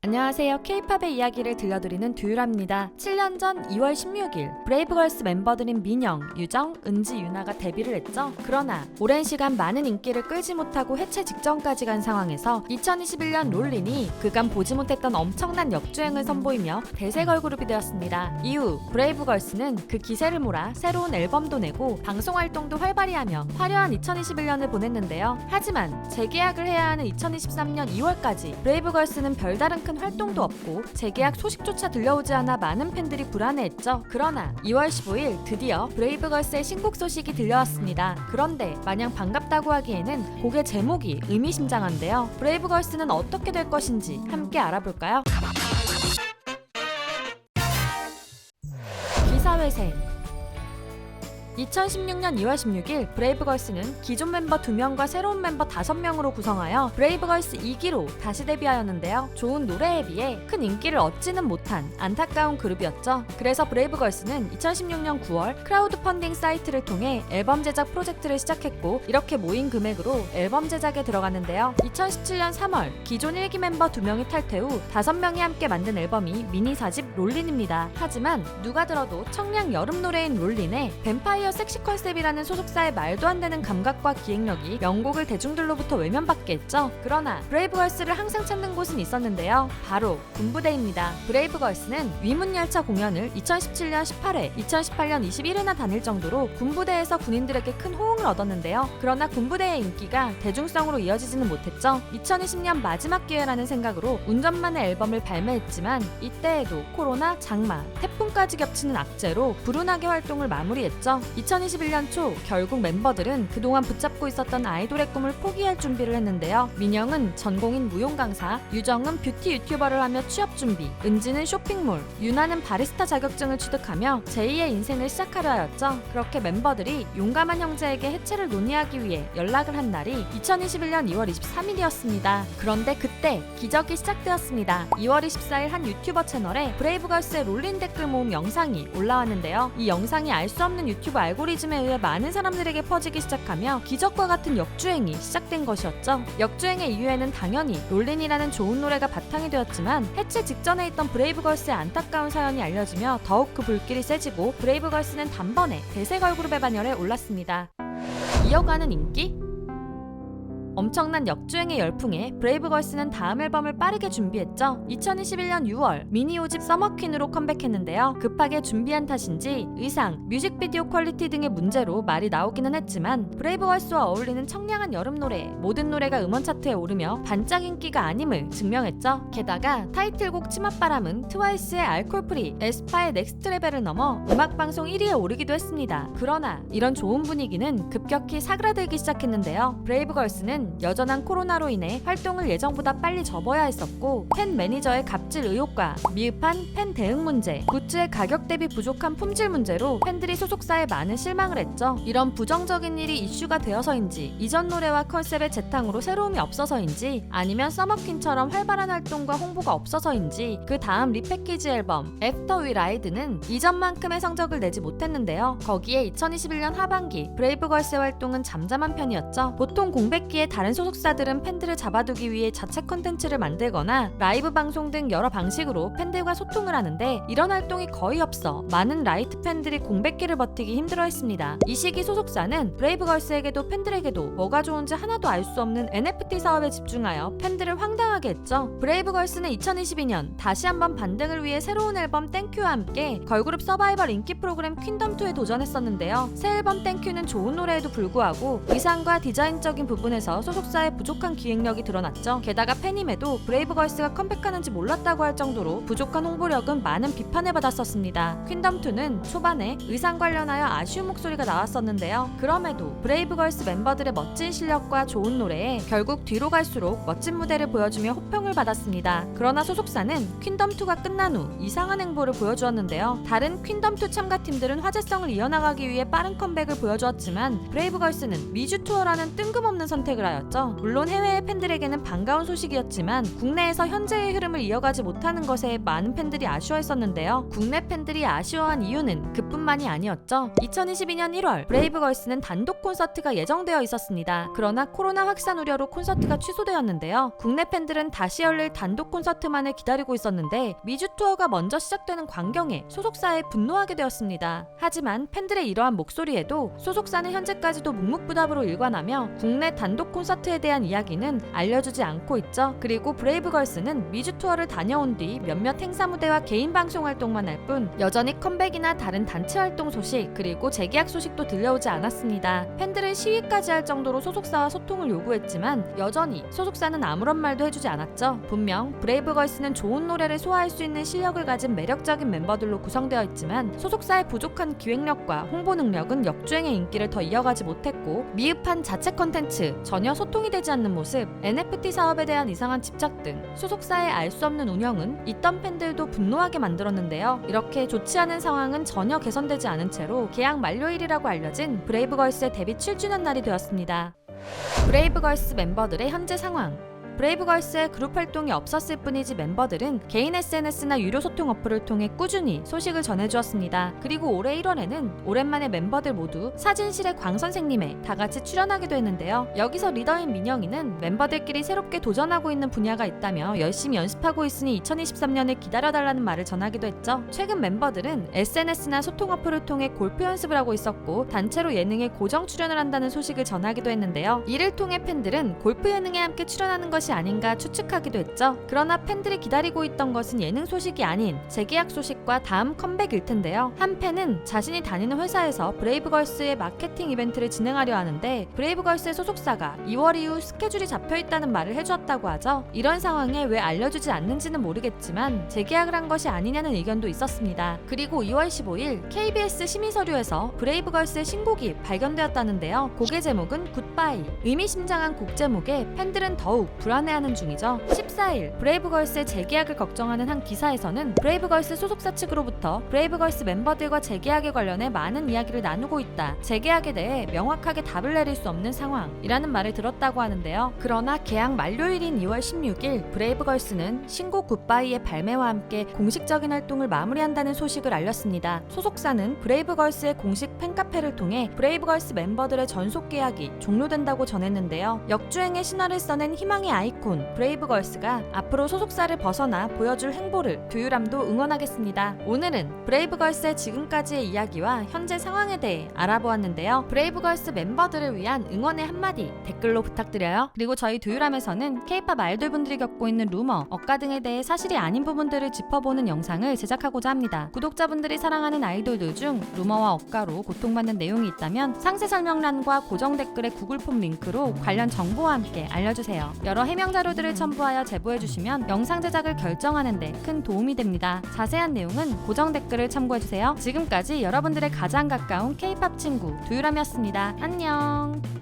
안녕하세요. K-팝의 이야기를 들려드리는 듀유라입니다. 7년 전 2월 16일 브레이브걸스 멤버들인 민영, 유정, 은지, 유나가 데뷔를 했죠. 그러나 오랜 시간 많은 인기를 끌지 못하고 해체 직전까지 간 상황에서 2021년 롤린이 그간 보지 못했던 엄청난 역주행을 선보이며 대세 걸그룹이 되었습니다. 이후 브레이브걸스는 그 기세를 몰아 새로운 앨범도 내고 방송 활동도 활발히 하며 화려한 2021년을 보냈는데요. 하지만 재계약을 해야 하는 2023년 2월까지 브레이브걸스는 별다른 큰 활동도 없고 재계약 소식조차 들려오지 않아 많은 팬들이 불안해했죠. 그러나 2월 15일 드디어 브레이브걸스의 신곡 소식이 들려왔습니다. 그런데 마냥 반갑다고 하기에는 곡의 제목이 의미심장한데요. 브레이브걸스는 어떻게 될 것인지 함께 알아볼까요? 기사회생 2016년 2월 16일 브레이브걸스는 기존 멤버 2명과 새로운 멤버 5명으로 구성하여 브레이브걸스 2기로 다시 데뷔하였는데요. 좋은 노래에 비해 큰 인기를 얻지는 못한 안타까운 그룹이었죠. 그래서 브레이브걸스는 2016년 9월 크라우드 펀딩 사이트를 통해 앨범 제작 프로젝트를 시작했고 이렇게 모인 금액으로 앨범 제작에 들어갔는데요. 2017년 3월 기존 1기 멤버 2명이 탈퇴 후 5명이 함께 만든 앨범이 미니 4집 롤린입니다. 하지만 누가 들어도 청량 여름 노래인 롤린에 뱀파이어 섹시 컨셉이라는 소속사의 말도 안 되는 감각과 기획력이 명곡을 대중들로부터 외면받게 했죠. 그러나 브레이브걸스를 항상 찾는 곳은 있었는데요. 바로 군부대입니다. 브레이브걸스는 위문열차 공연을 2017년 18회, 2018년 21회나 다닐 정도로 군부대에서 군인들에게 큰 호응을 얻었는데요. 그러나 군부대의 인기가 대중성으로 이어지지는 못했죠. 2020년 마지막 기회라는 생각으로 운전만의 앨범을 발매했지만 이때에도 코로나, 장마, 태풍까지 겹치는 악재로 불운하게 활동을 마무리했죠. 2021년 초 결국 멤버들은 그동안 붙잡고 있었던 아이돌의 꿈을 포기할 준비를 했는데요. 민영은 전공인 무용 강사, 유정은 뷰티 유튜버를 하며 취업 준비, 은지는 쇼핑몰, 유나는 바리스타 자격증을 취득하며 제2의 인생을 시작하려 하였죠. 그렇게 멤버들이 용감한 형제에게 해체를 논의하기 위해 연락을 한 날이 2021년 2월 23일이었습니다. 그런데 그때 기적이 시작되었습니다. 2월 24일 한 유튜버 채널에 브레이브걸스의 롤린 댓글 모음 영상이 올라왔는데요. 이 영상이 알 수 없는 유튜브 알고리즘에 의해 많은 사람들에게 퍼지기 시작하며 기적과 같은 역주행이 시작된 것이었죠. 역주행의 이유에는 당연히 롤린이라는 좋은 노래가 바탕이 되었지만 해체 직전에 있던 브레이브걸스의 안타까운 사연이 알려지며 더욱 그 불길이 세지고 브레이브걸스는 단번에 대세 걸그룹의 반열에 올랐습니다. 이어가는 인기? 엄청난 역주행의 열풍에 브레이브걸스는 다음 앨범을 빠르게 준비했죠. 2021년 6월 미니 5집 서머퀸으로 컴백했는데요. 급하게 준비한 탓인지 의상, 뮤직비디오 퀄리티 등의 문제로 말이 나오기는 했지만 브레이브걸스와 어울리는 청량한 여름 노래에 모든 노래가 음원 차트에 오르며 반짝 인기가 아님을 증명했죠. 게다가 타이틀곡 치맛바람은 트와이스의 알콜프리, 에스파의 넥스트 레벨을 넘어 음악방송 1위에 오르기도 했습니다. 그러나 이런 좋은 분위기는 급격히 사그라들기 시작했는데요. 브레이브걸스는 여전한 코로나로 인해 활동을 예정보다 빨리 접어야 했었고 팬 매니저의 갑질 의혹과 미흡한 팬 대응 문제, 굿즈의 가격 대비 부족한 품질 문제로 팬들이 소속사에 많은 실망을 했죠. 이런 부정적인 일이 이슈가 되어서인지 이전 노래와 컨셉의 재탕으로 새로움이 없어서인지 아니면 서머퀸처럼 활발한 활동과 홍보가 없어서인지 그 다음 리패키지 앨범 애프터 위 라이드는 이전만큼의 성적을 내지 못했는데요. 거기에 2021년 하반기 브레이브걸스의 활동은 잠잠한 편이었죠. 보통 공백기에 다른 소속사들은 팬들을 잡아두기 위해 자체 콘텐츠를 만들거나 라이브 방송 등 여러 방식으로 팬들과 소통을 하는데 이런 활동이 거의 없어 많은 라이트 팬들이 공백기를 버티기 힘들어했습니다. 이 시기 소속사는 브레이브걸스에게도 팬들에게도 뭐가 좋은지 하나도 알 수 없는 NFT 사업에 집중하여 팬들을 황당하게 했죠. 브레이브걸스는 2022년 다시 한번 반등을 위해 새로운 앨범 땡큐와 함께 걸그룹 서바이벌 인기 프로그램 퀸덤2에 도전했었는데요. 새 앨범 땡큐는 좋은 노래에도 불구하고 의상과 디자인적인 부분에서 소속사의 부족한 기획력이 드러났죠. 게다가 팬임에도 브레이브걸스가 컴백하는지 몰랐다고 할 정도로 부족한 홍보력은 많은 비판을 받았었습니다. 퀸덤2는 초반에 의상 관련하여 아쉬운 목소리가 나왔었는데요. 그럼에도 브레이브걸스 멤버들의 멋진 실력과 좋은 노래에 결국 뒤로 갈수록 멋진 무대를 보여주며 호평을 받았습니다. 그러나 소속사는 퀸덤2가 끝난 후 이상한 행보를 보여주었는데요. 다른 퀸덤2 참가팀들은 화제성을 이어나가기 위해 빠른 컴백을 보여주었지만 브레이브걸스는 미주 투어라는 뜬금없는 선택을 유일하였죠. 물론 해외의 팬들에게는 반가운 소식이었지만 국내에서 현재의 흐름을 이어가지 못하는 것에 많은 팬들이 아쉬워했었는데요. 국내 팬들이 아쉬워한 이유는 그뿐만이 아니었죠. 2022년 1월 브레이브걸스는 단독 콘서트가 예정되어 있었습니다. 그러나 코로나 확산 우려로 콘서트가 취소되었는데요. 국내 팬들은 다시 열릴 단독 콘서트만을 기다리고 있었는데 미주 투어가 먼저 시작되는 광경에 소속사에 분노하게 되었습니다. 하지만 팬들의 이러한 목소리에도 소속사는 현재까지도 묵묵부답으로 일관하며 국내 단독 콘서트에 대한 이야기는 알려주지 않고 있죠. 그리고 브레이브걸스는 미주 투어를 다녀온 뒤 몇몇 행사 무대와 개인 방송 활동만 할 뿐 여전히 컴백이나 다른 단체 활동 소식 그리고 재계약 소식도 들려오지 않았습니다. 팬들은 시위까지 할 정도로 소속사와 소통을 요구했지만 여전히 소속사는 아무런 말도 해주지 않았죠. 분명 브레이브걸스는 좋은 노래를 소화할 수 있는 실력을 가진 매력적인 멤버들로 구성되어 있지만 소속사의 부족한 기획력과 홍보 능력은 역주행의 인기를 더 이어가지 못했고 미흡한 자체 컨텐츠, 전혀 소통이 되지 않는 모습, NFT 사업에 대한 이상한 집착 등 소속사의 알 수 없는 운영은 있던 팬들도 분노하게 만들었는데요. 이렇게 좋지 않은 상황은 전혀 개선되지 않은 채로 계약 만료일이라고 알려진 브레이브걸스의 데뷔 7주년 날이 되었습니다. 브레이브걸스 멤버들의 현재 상황. 브레이브걸스의 그룹 활동이 없었을 뿐이지 멤버들은 개인 SNS나 유료 소통 어플을 통해 꾸준히 소식을 전해주었습니다. 그리고 올해 1월에는 오랜만에 멤버들 모두 사진실의 광 선생님에 다같이 출연하기도 했는데요. 여기서 리더인 민영이는 멤버들끼리 새롭게 도전하고 있는 분야가 있다며 열심히 연습하고 있으니 2023년을 기다려달라는 말을 전하기도 했죠. 최근 멤버들은 SNS나 소통 어플을 통해 골프 연습을 하고 있었고 단체로 예능에 고정 출연을 한다는 소식을 전하기도 했는데요. 이를 통해 팬들은 골프 예능에 함께 출연하는 것이 아닌가 추측하기도 했죠. 그러나 팬들이 기다리고 있던 것은 예능 소식이 아닌 재계약 소식과 다음 컴백일 텐데요. 한 팬은 자신이 다니는 회사에서 브레이브걸스의 마케팅 이벤트를 진행하려 하는데 브레이브걸스의 소속사가 2월 이후 스케줄이 잡혀있다는 말을 해주었다고 하죠. 이런 상황에 왜 알려주지 않는지는 모르겠지만 재계약을 한 것이 아니냐는 의견도 있었습니다. 그리고 2월 15일 KBS 심의서류에서 브레이브걸스의 신곡이 발견되었다는데요. 곡의 제목은 굿바이. 의미심장한 곡 제목에 팬들은 더욱 불안해하는 중이죠. 14일 브레이브걸스의 재계약을 걱정하는 한 기사에서는 브레이브걸스 소속사 측으로부터 브레이브걸스 멤버들과 재계약에 관련해 많은 이야기를 나누고 있다. 재계약에 대해 명확하게 답을 내릴 수 없는 상황이라는 말을 들었다고 하는데요. 그러나 계약 만료일인 2월 16일 브레이브걸스는 신곡 굿바이의 발매와 함께 공식적인 활동을 마무리한다는 소식을 알렸습니다. 소속사는 브레이브걸스의 공식 팬카페를 통해 브레이브걸스 멤버들의 전속 계약이 종료된다고 전했는데요. 역주행의 신화를 써낸 희망의 아이콘 브레이브걸스가 앞으로 소속사를 벗어나 보여줄 행보를 두유람도 응원하겠습니다. 오늘은 브레이브걸스의 지금까지의 이야기와 현재 상황에 대해 알아보았는데요. 브레이브걸스 멤버들을 위한 응원의 한마디 댓글로 부탁드려요. 그리고 저희 두유람에서는 K-팝 아이돌분들이 겪고 있는 루머, 억가 등에 대해 사실이 아닌 부분들을 짚어보는 영상을 제작하고자 합니다. 구독자분들이 사랑하는 아이돌들 중 루머와 억가로 고통받는 내용이 있다면 상세 설명란과 고정 댓글의 구글 폼 링크로 관련 정보와 함께 알려주세요. 여러 해명 자료들을 첨부하여 제보해주시면 영상 제작을 결정하는 데 큰 도움이 됩니다. 자세한 내용은 고정 댓글을 참고해주세요. 지금까지 여러분들의 가장 가까운 K-팝 친구 두유람이었습니다. 안녕.